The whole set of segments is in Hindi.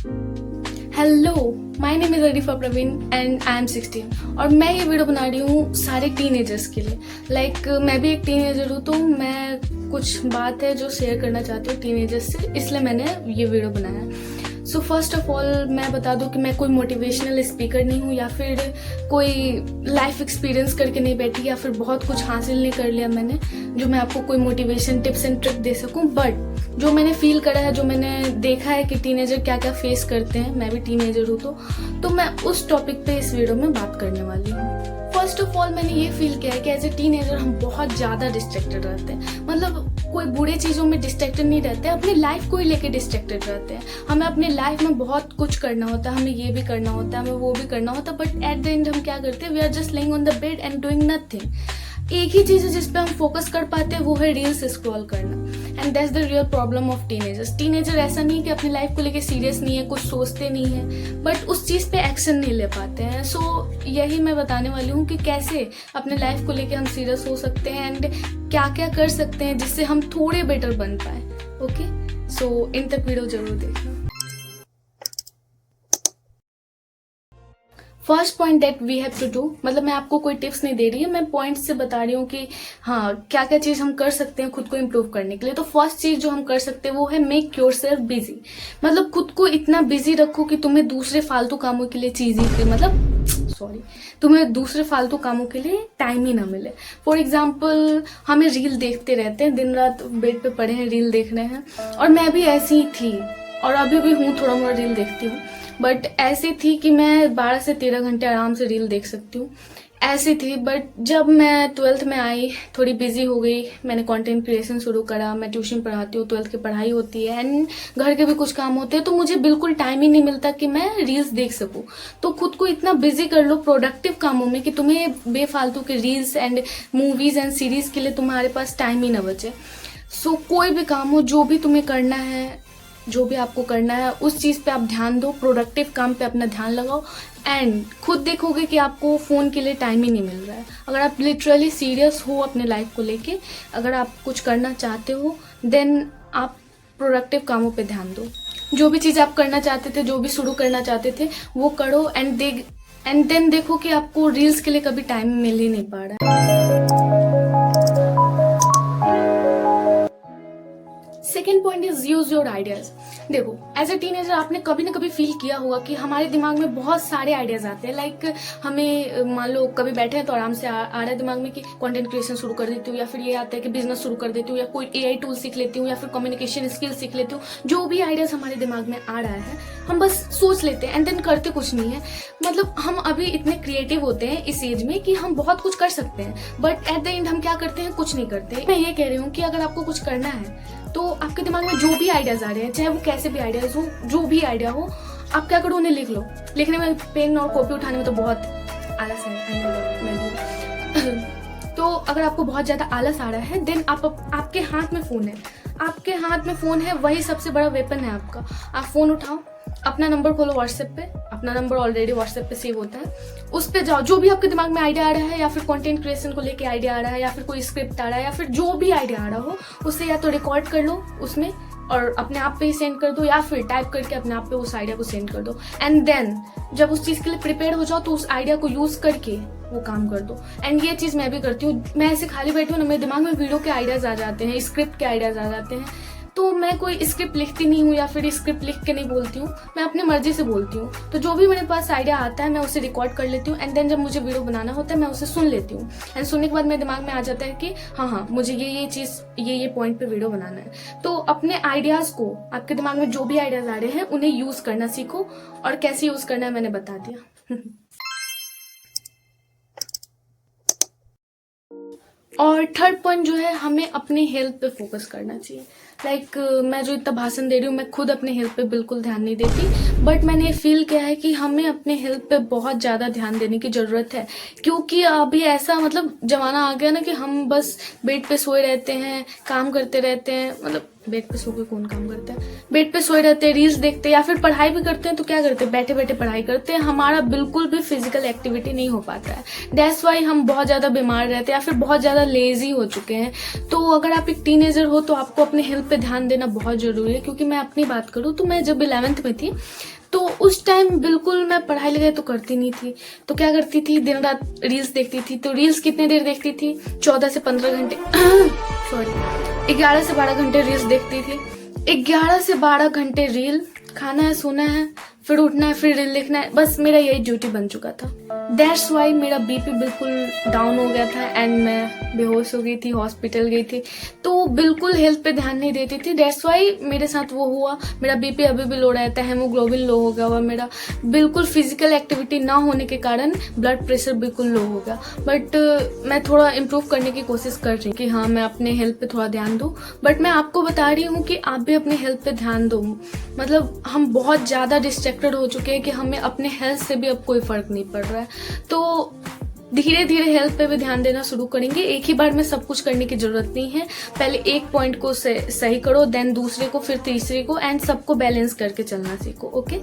Hello, my name is Arifa Praveen and I am 16 और मैं ये वीडियो बना रही हूँ सारे टीनेजर्स के लिए। मैं भी एक टीनेजर हूँ, तो मैं कुछ बात है जो शेयर करना चाहती हूँ टीनेजर्स से, इसलिए मैंने ये वीडियो बनाया। सो फर्स्ट ऑफ ऑल मैं बता दूं कि मैं कोई मोटिवेशनल स्पीकर नहीं हूँ, या फिर कोई लाइफ एक्सपीरियंस करके नहीं बैठी, या फिर बहुत कुछ हासिल नहीं कर लिया मैंने जो मैं आपको कोई मोटिवेशन टिप्स एंड ट्रिक दे सकूं। बट जो मैंने फील करा है, जो मैंने देखा है कि टीनेजर क्या क्या फेस करते हैं, मैं भी टीनेजर हूँ, तो मैं उस टॉपिक पे इस वीडियो में बात करने वाली हूँ। फर्स्ट ऑफ ऑल मैंने ये फील किया है कि एज ए टीनेजर हम बहुत ज़्यादा डिस्ट्रैक्टेड रहते हैं। कोई बुरे चीज़ों में डिस्ट्रैक्टेड नहीं रहते, अपनी लाइफ को ही लेके डिस्ट्रैक्टेड रहते हैं। हमें अपनी लाइफ में बहुत कुछ करना होता है, हमें ये भी करना होता है, हमें वो भी करना होता है, बट एट द एंड हम क्या करते हैं, we are just laying on the bed and doing nothing. एक ही चीज़ है जिस पे हम फोकस कर पाते हैं, वो है रील्स स्क्रॉल करना। And that's the real problem of teenagers. Teenager ऐसा नहीं है कि अपनी लाइफ को लेके सीरियस नहीं है, कुछ सोचते नहीं है, बट उस चीज़ पे एक्शन नहीं ले पाते हैं। सो यही मैं बताने वाली हूँ कि कैसे अपने लाइफ को लेके हम सीरियस हो सकते हैं एंड क्या क्या कर सकते हैं जिससे हम थोड़े बेटर बन पाए। ओके, सो इन तक वीडियो जरूर देखना। First point that we have to do, मैं आपको कोई टिप्स नहीं दे रही है, मैं पॉइंट्स से बता रही हूँ कि हाँ क्या क्या चीज़ हम कर सकते हैं खुद को इम्प्रूव करने के लिए। तो फर्स्ट चीज़ जो हम कर सकते हैं वो है मेक योरसेल्फ बिजी। खुद को इतना बिजी रखो कि तुम्हें दूसरे फालतू कामों के लिए तुम्हें दूसरे फालतू कामों के लिए टाइम ही ना मिले। फॉर एग्जाम्पल, हमें रील देखते रहते हैं, दिन रात बेड पे पड़े हैं, रील देख रहे हैं, और मैं भी ऐसी ही थी और अभी भी हूँ, थोड़ा मोड़ा रील देखती हूँ, बट ऐसी थी कि मैं 12 से 13 घंटे आराम से रील देख सकती हूँ, ऐसी थी। बट जब मैं 12th में आई, थोड़ी बिजी हो गई, मैंने कंटेंट क्रिएशन शुरू करा, मैं ट्यूशन पढ़ाती हूँ, 12th की पढ़ाई होती है एंड घर के भी कुछ काम होते हैं, तो मुझे बिल्कुल टाइम ही नहीं मिलता कि मैं रील्स देख सकूँ। तो खुद को इतना बिजी कर लो प्रोडक्टिव कामों में कि तुम्हें बेफालतू के reels and movies and series के लिए तुम्हारे पास टाइम ही ना बचे। सो कोई भी काम हो, जो भी तुम्हें करना है, जो भी आपको करना है, उस चीज़ पे आप ध्यान दो, प्रोडक्टिव काम पे अपना ध्यान लगाओ एंड खुद देखोगे कि आपको फ़ोन के लिए टाइम ही नहीं मिल रहा है। अगर आप लिटरली सीरियस हो अपने लाइफ को लेके, अगर आप कुछ करना चाहते हो, देन आप प्रोडक्टिव कामों पे ध्यान दो। जो भी चीज़ आप करना चाहते थे, जो भी शुरू करना चाहते थे, वो करो एंड देन देखो कि आपको रील्स के लिए कभी टाइम मिल ही नहीं पा रहा है। Second point is use your ideas. देखो, एज ए टीनेजर आपने कभी ना कभी फील किया होगा कि हमारे दिमाग में बहुत सारे आइडियाज आते हैं। हमें मान लो कभी बैठे हैं तो आराम से आ रहा है दिमाग में कि कंटेंट क्रिएशन शुरू कर देती हूँ, या फिर ये आता है कि बिजनेस शुरू कर देती हूँ, या कोई एआई टूल सीख लेती हूँ, या फिर कम्युनिकेशन स्किल सीख लेती हूँ। जो भी आइडियाज हमारे दिमाग में आ रहा है, हम बस सोच लेते हैं एंड देन करते कुछ नहीं है। हम अभी इतने क्रिएटिव होते हैं इस एज में कि हम बहुत कुछ कर सकते हैं, बट एट द एंड हम क्या करते हैं, कुछ नहीं करते। मैं ये कह रही हूँ कि अगर आपको कुछ करना है तो आपके दिमाग में जो भी आइडियाज आ रहे हैं, चाहे वो कैसे भी आइडियाज हो, जो भी आइडिया हो, आप क्या करो, उन्हें लिख लो। लिखने में, पेन और कॉपी उठाने में तो बहुत आलस है। तो अगर आपको बहुत ज्यादा आलस आ रहा है, देन आपके हाथ में फोन है, आपके हाथ में फोन है, वही सबसे बड़ा वेपन है आपका। आप फोन उठाओ, अपना नंबर खोलो व्हाट्सएप पे, अपना नंबर ऑलरेडी व्हाट्सएप पे सेव होता है, उस पे जाओ। जो भी आपके दिमाग में आइडिया आ रहा है, या फिर कंटेंट क्रिएशन को लेके आइडिया आ रहा है, या फिर कोई स्क्रिप्ट आ रहा है, या फिर जो भी आइडिया आ रहा हो, उसे या तो रिकॉर्ड कर लो उसमें और अपने आप पे ही सेंड कर दो, या फिर टाइप करके अपने आप पे उस आइडिया को सेंड कर दो। एंड देन जब उस चीज के लिए प्रिपेयर हो जाओ, तो उस आइडिया को यूज करके वो काम कर दो। एंड ये चीज मैं भी करती हूँ। मैं ऐसे खाली बैठी हूँ ना, मेरे दिमाग में वीडियो के आइडियाज आ जाते हैं, स्क्रिप्ट के आइडियाज आ जाते हैं, तो मैं कोई स्क्रिप्ट लिखती नहीं हूँ, या फिर स्क्रिप्ट लिख के नहीं बोलती हूँ, मैं अपनी मर्जी से बोलती हूँ। तो जो भी मेरे पास आइडिया आता है, मैं उसे रिकॉर्ड कर लेती हूँ एंड देन जब मुझे वीडियो बनाना होता है, मैं उसे सुन लेती हूँ एंड सुनने के बाद मेरे दिमाग में आ जाता है कि हाँ मुझे ये चीज़, ये पॉइंट पे वीडियो बनाना है। तो अपने आइडियाज को, आपके दिमाग में जो भी आइडियाज आ रहे हैं, उन्हें यूज करना सीखो, और कैसे यूज करना है मैंने बता दिया। और थर्ड पॉइंट जो है, हमें अपनी हेल्थ पे फोकस करना चाहिए। मैं जो इतना भाषण दे रही हूँ, मैं खुद अपने हेल्थ पे बिल्कुल ध्यान नहीं देती, बट मैंने ये फील किया है कि हमें अपने हेल्थ पे बहुत ज़्यादा ध्यान देने की ज़रूरत है। क्योंकि अभी ऐसा जमाना आ गया ना कि हम बस बेड पे सोए रहते हैं, काम करते रहते हैं। बेड पे सो के कौन काम करता है, बेड पे सोए रहते हैं, रील्स देखते हैं, या फिर पढ़ाई भी करते हैं, तो क्या करते हैं, बैठे बैठे पढ़ाई करते हैं। हमारा बिल्कुल भी फिजिकल एक्टिविटी नहीं हो पाता है। दैट्स वाई हम बहुत ज़्यादा बीमार रहते हैं, या फिर बहुत ज़्यादा लेजी हो चुके हैं। तो अगर आप एक टीनेजर हो, तो आपको अपने हेल्थ पे ध्यान देना बहुत ज़रूरी है। क्योंकि मैं अपनी बात करूँ तो मैं जब 11th में थी, तो उस टाइम बिल्कुल मैं पढ़ाई लिखाई तो करती नहीं थी, तो क्या करती थी, दिन रात रील्स देखती थी। तो रील्स कितने देर देखती थी, 14 से 15 घंटे सॉरी 11 से 12 घंटे रील्स देखती थी। 11 से 12 घंटे रील, खाना है, सोना है, फिर उठना है, फिर रील लिखना है, बस मेरा यही ड्यूटी बन चुका था। दैट्स वाई मेरा बीपी बिल्कुल डाउन हो गया था एंड मैं बेहोश हो गई थी, हॉस्पिटल गई थी। तो बिल्कुल हेल्थ पे ध्यान नहीं देती थी। दैट्स वाई मेरे साथ वो हुआ। मेरा बीपी अभी भी लो रहता है, हेमोग्लोबिन लो हो गया हुआ मेरा। बिल्कुल फिजिकल एक्टिविटी ना होने के कारण ब्लड प्रेशर बिल्कुल लो हो गया। बट मैं थोड़ा इम्प्रूव करने की कोशिश कर रही हूँ कि हाँ मैं अपने हेल्थ पे थोड़ा ध्यान दूँ। बट मैं आपको बता रही हूँ कि आप भी अपने हेल्थ पे ध्यान दो। मतलब हम बहुत ज़्यादा डिस्ट्रैक्टेड हो चुके हैं कि हमें अपने हेल्थ से भी अब कोई फर्क नहीं पड़ रहा है। तो धीरे धीरे हेल्थ पे भी ध्यान देना शुरू करेंगे। एक ही बार में सब कुछ करने की जरूरत नहीं है। पहले एक पॉइंट को सही करो, देन दूसरे को, फिर तीसरे को, एंड सबको बैलेंस करके चलना सीखो। ओके,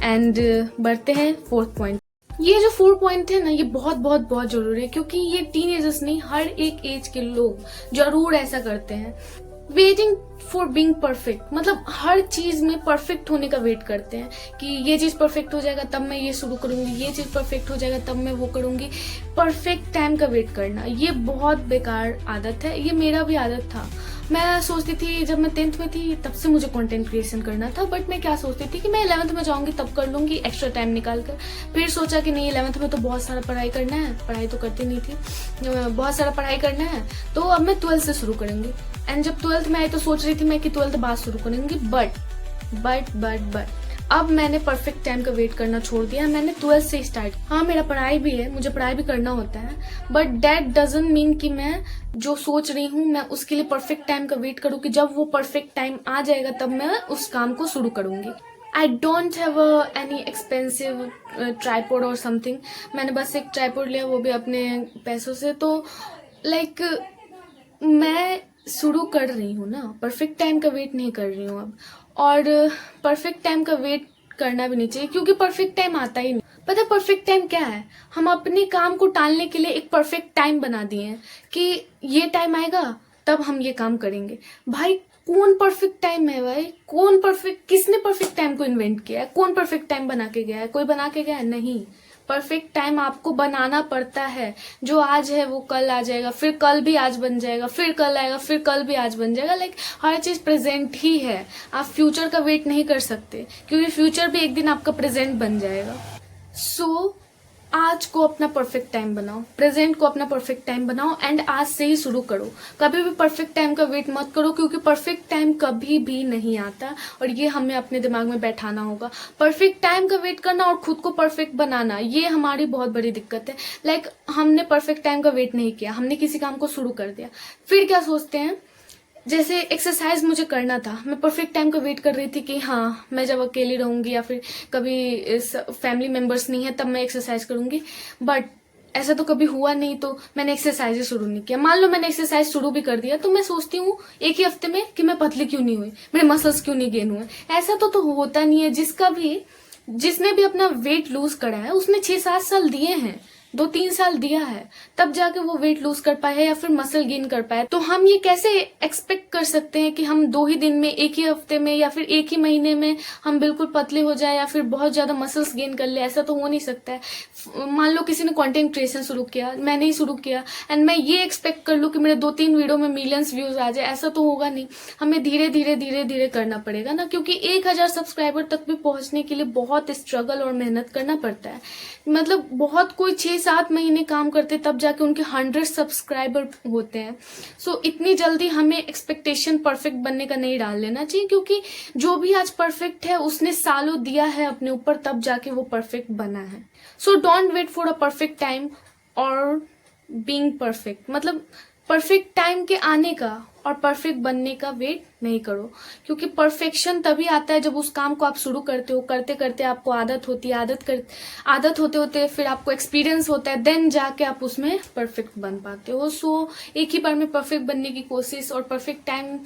एंड बढ़ते हैं 4th पॉइंट। ये जो 4 पॉइंट है ना, ये बहुत बहुत बहुत जरूरी है, क्योंकि ये टीनेजर्स नहीं, हर एक एज के लोग जरूर ऐसा करते हैं। वेटिंग फॉर बीइंग परफेक्ट, मतलब हर चीज में परफेक्ट होने का वेट करते हैं कि ये चीज परफेक्ट हो जाएगा तब मैं ये शुरू करूंगी, ये चीज परफेक्ट हो जाएगा तब मैं वो करूंगी। परफेक्ट टाइम का वेट करना ये बहुत बेकार आदत है। ये मेरा भी आदत था। मैं सोचती थी जब मैं 10th में थी तब से मुझे कंटेंट क्रिएशन करना था, बट मैं क्या सोचती थी कि मैं 11th में जाऊंगी तब कर लूंगी एक्स्ट्रा टाइम निकाल कर। फिर सोचा कि नहीं, 11th में तो बहुत सारा पढ़ाई करना है, पढ़ाई तो करती नहीं थी, बहुत सारा पढ़ाई करना है, तो अब मैं 12th से शुरू करूंगी। एंड जब 12th में आई तो सोच रही थी मैं कि 12th बाद शुरू करूंगी, बट अब मैंने परफेक्ट टाइम का वेट करना छोड़ दिया। मैंने 12th से स्टार्ट। हाँ मेरा पढ़ाई भी है, मुझे पढ़ाई भी करना होता है, बट दैट डजंट मीन कि मैं जो सोच रही हूँ मैं उसके लिए परफेक्ट टाइम का वेट करूँ कि जब वो परफेक्ट टाइम आ जाएगा तब मैं उस काम को शुरू करूंगी। I don't have any expensive tripod और समथिंग। मैंने बस एक ट्राईपॉड लिया, वो भी अपने पैसों से। तो लाइक मैं शुरू कर रही हूँ ना, परफेक्ट टाइम का वेट नहीं कर रही हूँ अब। और परफेक्ट टाइम का वेट करना भी नहीं चाहिए, क्योंकि परफेक्ट टाइम आता ही नहीं। पता है परफेक्ट टाइम क्या है? हम अपने काम को टालने के लिए एक परफेक्ट टाइम बना दिए हैं कि ये टाइम आएगा तब हम ये काम करेंगे। भाई कौन परफेक्ट टाइम है भाई? कौन परफेक्ट, किसने परफेक्ट टाइम को इन्वेंट किया है? कौन परफेक्ट टाइम बना के गया है? कोई बना के गया है? नहीं। परफेक्ट टाइम आपको बनाना पड़ता है। जो आज है वो कल आ जाएगा, फिर कल भी आज बन जाएगा, फिर कल आएगा, फिर कल भी आज बन जाएगा। लाइक हर चीज प्रेजेंट ही है। आप फ्यूचर का वेट नहीं कर सकते, क्योंकि फ्यूचर भी एक दिन आपका प्रेजेंट बन जाएगा। सो आज को अपना परफेक्ट टाइम बनाओ, प्रेजेंट को अपना परफेक्ट टाइम बनाओ, एंड आज से ही शुरू करो। कभी भी परफेक्ट टाइम का वेट मत करो, क्योंकि परफेक्ट टाइम कभी भी नहीं आता, और ये हमें अपने दिमाग में बैठाना होगा। परफेक्ट टाइम का वेट करना और खुद को परफेक्ट बनाना, ये हमारी बहुत बड़ी दिक्कत है। लाइक हमने परफेक्ट टाइम का वेट नहीं किया, हमने किसी काम को शुरू कर दिया, फिर क्या सोचते हैं, जैसे एक्सरसाइज मुझे करना था, मैं परफेक्ट टाइम का वेट कर रही थी कि हाँ मैं जब अकेली रहूंगी या फिर कभी फैमिली मेंबर्स नहीं है तब मैं एक्सरसाइज करूंगी, बट ऐसा तो कभी हुआ नहीं, तो मैंने एक्सरसाइज शुरू नहीं किया। मान लो मैंने एक्सरसाइज शुरू भी कर दिया, तो मैं सोचती हूँ एक ही हफ्ते में कि मैं पतली क्यों नहीं हुई, मेरे मसल्स क्यों नहीं गेन हुए। ऐसा तो होता नहीं है। जिसने भी अपना वेट लूज करा है उसने 6-7 साल दिए हैं, 2-3 साल दिया है, तब जाके वो वेट लूज कर पाया है या फिर मसल गेन कर पाया। तो हम ये कैसे एक्सपेक्ट कर सकते हैं कि हम 2 ही दिन में, एक ही हफ्ते में या फिर एक ही महीने में हम बिल्कुल पतले हो जाए या फिर बहुत ज्यादा मसल्स गेन कर ले? ऐसा तो हो नहीं सकता है। मान लो किसी ने कंटेंट क्रिएशन शुरू किया, मैंने ही शुरू किया, एंड मैं ये एक्सपेक्ट कर लूं कि मेरे 2-3 वीडियो में मिलियंस व्यूज आ जाए, ऐसा तो होगा नहीं। हमें धीरे धीरे करना पड़ेगा ना, क्योंकि 1000 सब्सक्राइबर तक भी पहुंचने के लिए बहुत स्ट्रगल और मेहनत करना पड़ता है। मतलब बहुत कोई 6-7 महीने काम करते तब जाके उनके 100 सब्सक्राइबर होते हैं। सो इतनी जल्दी हमें एक्सपेक्टेशन परफेक्ट बनने का नहीं डाल लेना चाहिए, क्योंकि जो भी आज परफेक्ट है उसने सालों दिया है अपने ऊपर, तब जाके वो परफेक्ट बना है। So don't wait for a perfect time और बीइंग परफेक्ट। मतलब परफेक्ट टाइम के आने का और परफेक्ट बनने का वेट नहीं करो, क्योंकि परफेक्शन तभी आता है जब उस काम को आप शुरू करते हो, करते करते आपको आदत होती है, आदत होते होते फिर आपको एक्सपीरियंस होता है, देन जाके आप उसमें परफेक्ट बन पाते हो। सो एक ही बार में परफेक्ट बनने की कोशिश और परफेक्ट टाइम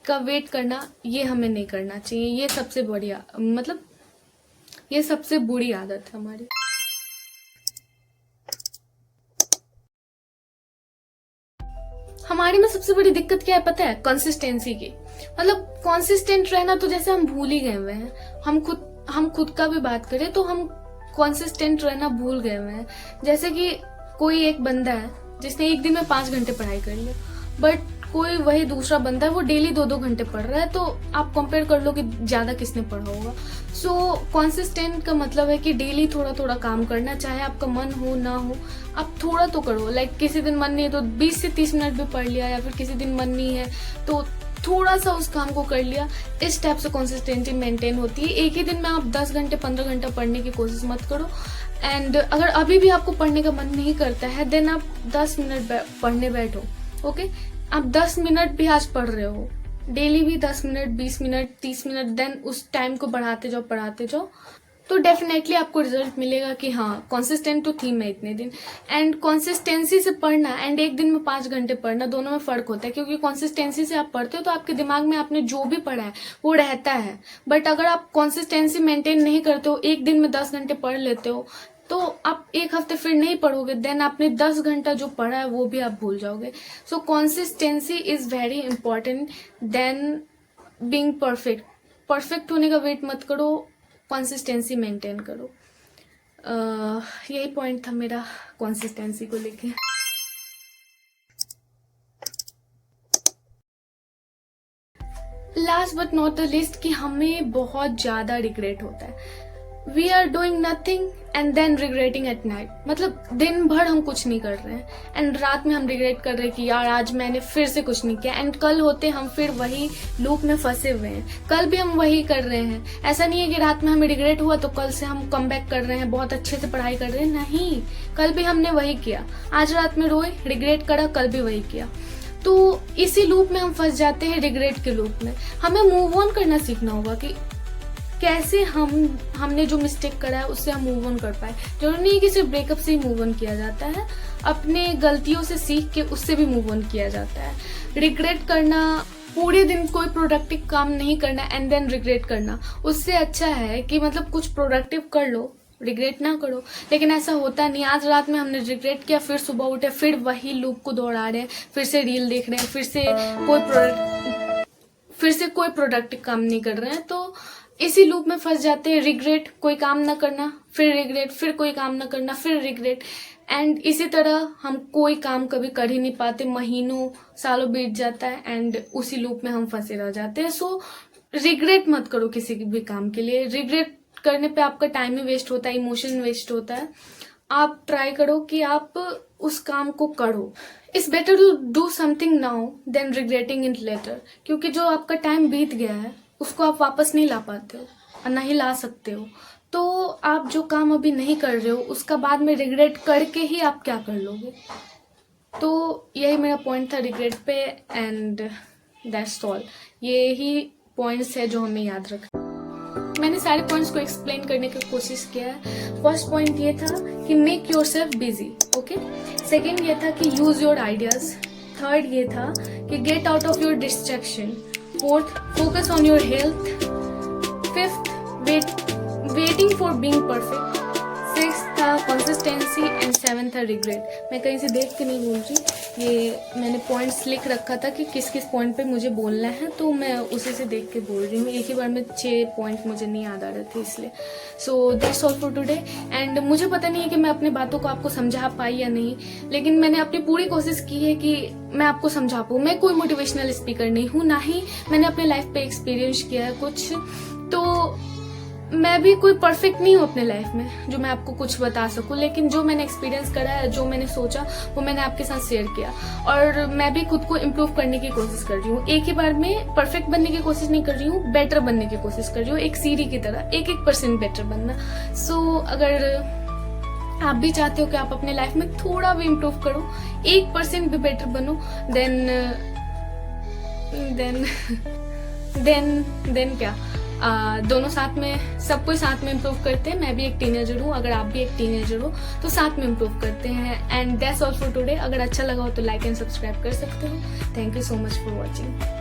का वेट करना, ये हमें नहीं करना चाहिए। ये सबसे बढ़िया, मतलब ये सबसे बुरी आदत है हमारी। हमारे में सबसे बड़ी दिक्कत क्या है पता है? कंसिस्टेंसी की। मतलब कंसिस्टेंट रहना तो जैसे हम भूल ही गए हुए हैं। हम खुद का भी बात करें तो हम कंसिस्टेंट रहना भूल गए हैं। जैसे कि कोई एक बंदा है जिसने एक दिन में 5 घंटे पढ़ाई कर ली, बट कोई वही दूसरा बंदा है वो डेली 2-2 घंटे पढ़ रहा है, तो आप कंपेयर कर लो कि ज्यादा किसने पढ़ा होगा। सो कंसिस्टेंट का मतलब है कि डेली थोड़ा थोड़ा काम करना, चाहे आपका मन हो ना हो, आप थोड़ा तो करो। लाइक किसी दिन मन नहीं है तो 20 से 30 मिनट भी पढ़ लिया, या फिर किसी दिन मन नहीं है तो थोड़ा सा उस काम को कर लिया। इस टाइप से कंसिस्टेंसी मेंटेन होती है। एक ही दिन में आप 10 घंटे 15 घंटा पढ़ने की कोशिश मत करो। एंड अगर अभी भी आपको पढ़ने का मन नहीं करता है, देन आप 10 मिनट पढ़ने बैठो। ओके, आप 10 मिनट भी आज पढ़ रहे हो, डेली भी 10 मिनट 20 मिनट 30 मिनट, देन उस टाइम को बढ़ाते जाओ पढ़ाते जाओ, तो डेफिनेटली आपको रिजल्ट मिलेगा कि हाँ कंसिस्टेंट तो थी मैं इतने दिन। एंड कंसिस्टेंसी से पढ़ना एंड एक दिन में 5 घंटे पढ़ना, दोनों में फर्क होता है। क्योंकि कंसिस्टेंसी से आप पढ़ते हो तो आपके दिमाग में आपने जो भी पढ़ा है वो रहता है, बट अगर आप कंसिस्टेंसी मेंटेन नहीं करते हो, एक दिन में 10 घंटे पढ़ लेते हो, तो आप एक हफ्ते फिर नहीं पढ़ोगे, देन आपने 10 घंटा जो पढ़ा है वो भी आप भूल जाओगे। So consistency is very important than being perfect. Perfect होने का वेट मत करो, कंसिस्टेंसी मेंटेन करो। यही पॉइंट था मेरा कंसिस्टेंसी को लेके। Last but not the least कि हमें बहुत ज्यादा रिग्रेट होता है। We are doing nothing and then regretting at night. मतलब दिन भर हम कुछ नहीं कर रहे हैं एंड रात में हम रिग्रेट कर रहे हैं कि यार आज मैंने फिर से कुछ नहीं किया, एंड कल होते हम फिर वही लूप में फंसे हुए हैं। कल भी हम वही कर रहे हैं। ऐसा नहीं है कि रात में हमें रिग्रेट हुआ तो कल से हम कम बैक कर रहे हैं, बहुत अच्छे से पढ़ाई कर रहे हैं। नहीं, कल भी हमने वही किया। आज रात में रोए, रिग्रेट करा, कल भी वही किया। तो इसी लूप में हम फंस जाते हैं, रिग्रेट के लूप में। हमें मूव ऑन करना सीखना होगा कि कैसे हमने जो मिस्टेक करा है उससे हम मूव ऑन कर पाए। जरूरी नहीं है कि सिर्फ ब्रेकअप से ही मूव ऑन किया जाता है, अपने गलतियों से सीख के उससे भी मूव ऑन किया जाता है। रिग्रेट करना, पूरे दिन कोई प्रोडक्टिव काम नहीं करना एंड देन रिग्रेट करना, उससे अच्छा है कि मतलब कुछ प्रोडक्टिव कर लो, रिग्रेट ना करो। लेकिन ऐसा होता नहीं। आज रात में हमने रिग्रेट किया, फिर सुबह उठे फिर वही लूप को दोहरा रहे हैं, फिर से रील देख रहे हैं, फिर से कोई प्रोडक्टिव काम नहीं कर रहे हैं। तो इसी लूप में फंस जाते हैं। रिग्रेट, कोई काम ना करना, फिर रिग्रेट, फिर कोई काम ना करना, फिर रिग्रेट, एंड इसी तरह हम कोई काम कभी कर ही नहीं पाते। महीनों सालों बीत जाता है एंड उसी लूप में हम फंसे रह जाते हैं। सो रिग्रेट मत करो किसी भी काम के लिए। रिग्रेट करने पे आपका टाइम ही वेस्ट होता है, इमोशन वेस्ट होता है। आप ट्राई करो कि आप उस काम को करो। It's better to do something now than regretting it later. क्योंकि जो आपका टाइम बीत गया है उसको आप वापस नहीं ला पाते हो और ना ही ला सकते हो। तो आप जो काम अभी नहीं कर रहे हो उसका बाद में रिग्रेट करके ही आप क्या कर लोगे। तो यही मेरा पॉइंट था रिग्रेट पे, एंड दैट्स ऑल। ये ही पॉइंट्स है जो हमें याद रखना। मैंने सारे पॉइंट्स को एक्सप्लेन करने की कोशिश किया है। फर्स्ट पॉइंट ये था कि make yourself busy, okay. Second ये था कि यूज योर आइडियाज। थर्ड ये था कि get out of your distraction. Fourth, focus on your health. Fifth, waiting for being perfect. Sixth था consistency and seventh था regret. मैं कहीं से देख के नहीं बोल रही, ये मैंने पॉइंट्स लिख रखा था कि किस किस पॉइंट पे मुझे बोलना है, तो मैं उसी से देख के बोल रही हूँ। एक ही बार में 6 पॉइंट मुझे नहीं याद आ रहे थे, इसलिए। So that's all for today. And मुझे पता नहीं है कि मैं अपनी बातों को आपको समझा पाई या नहीं, लेकिन मैंने अपनी पूरी कोशिश की है कि मैं आपको समझा पाऊँ। मैं कोई मोटिवेशनल स्पीकर नहीं हूँ, ना ही मैंने अपने लाइफ पे एक्सपीरियंस किया है कुछ, तो मैं भी कोई परफेक्ट नहीं हूँ अपने लाइफ में जो मैं आपको कुछ बता सकूं। लेकिन जो मैंने एक्सपीरियंस करा है, जो मैंने सोचा, वो मैंने आपके साथ शेयर किया। और मैं भी खुद को इम्प्रूव करने की कोशिश कर रही हूँ। एक ही बार में परफेक्ट बनने की कोशिश नहीं कर रही हूँ, बेटर बनने की कोशिश कर रही हूँ, एक सीढ़ी की तरह 1% बेटर बनना। सो अगर आप भी चाहते हो कि आप अपने लाइफ में थोड़ा भी इम्प्रूव करो, 1% भी बेटर बनो, देन क्या, दोनों साथ में, सब कोई साथ में इम्प्रूव करते हैं। मैं भी एक टीनेजर हूँ, अगर आप भी एक टीनेजर हो तो साथ में इम्प्रूव करते हैं। And that's all for today. अगर अच्छा लगा हो तो लाइक एंड सब्सक्राइब कर सकते हो। Thank you so much for watching.